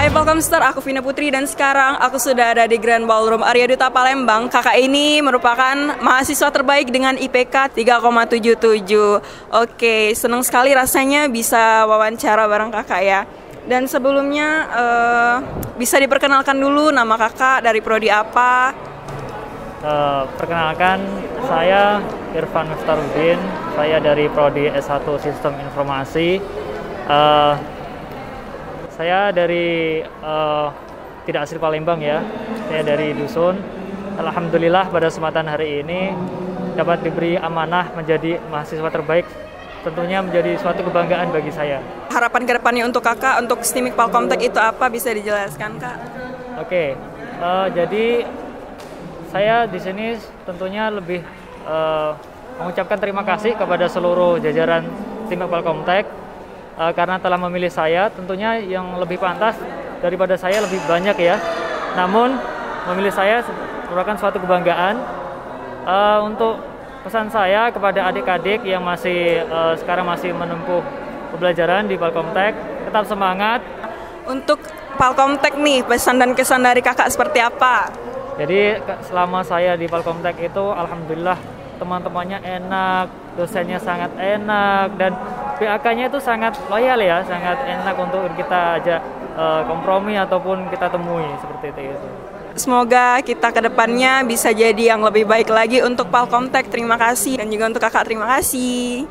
Hai Palkomster, aku Vina Putri dan sekarang aku sudah ada di Grand Ballroom Arya Duta Palembang. Kakak ini merupakan mahasiswa terbaik dengan IPK 3,77. Oke, senang sekali rasanya bisa wawancara bareng kakak ya. Dan sebelumnya bisa diperkenalkan dulu nama kakak, dari prodi apa? Perkenalkan, saya Irfan Miftaruddin, saya dari prodi S1 Sistem Informasi. Saya dari tidak asli Palembang ya, saya dari Dusun. Alhamdulillah pada kesempatan hari ini dapat diberi amanah menjadi mahasiswa terbaik, tentunya menjadi suatu kebanggaan bagi saya. Harapan kedepannya untuk kakak, untuk STIMIK Palkomtek itu apa, bisa dijelaskan kak? Oke, jadi saya di sini tentunya lebih mengucapkan terima kasih kepada seluruh jajaran STIMIK Palkomtek karena telah memilih saya. Tentunya yang lebih pantas daripada saya lebih banyak ya. Namun memilih saya merupakan suatu kebanggaan. Untuk pesan saya kepada adik-adik yang sekarang masih menempuh pembelajaran di Palkomtek, tetap semangat. Untuk Palkomtek nih, pesan dan kesan dari kakak seperti apa? Jadi selama saya di Palkomtek itu alhamdulillah teman-temannya enak, dosennya sangat enak, dan PAK-nya itu sangat loyal ya, sangat enak untuk kita ajak kompromi ataupun kita temui seperti itu. Semoga kita ke depannya bisa jadi yang lebih baik lagi untuk Palkomtek. Terima kasih, dan juga untuk kakak terima kasih.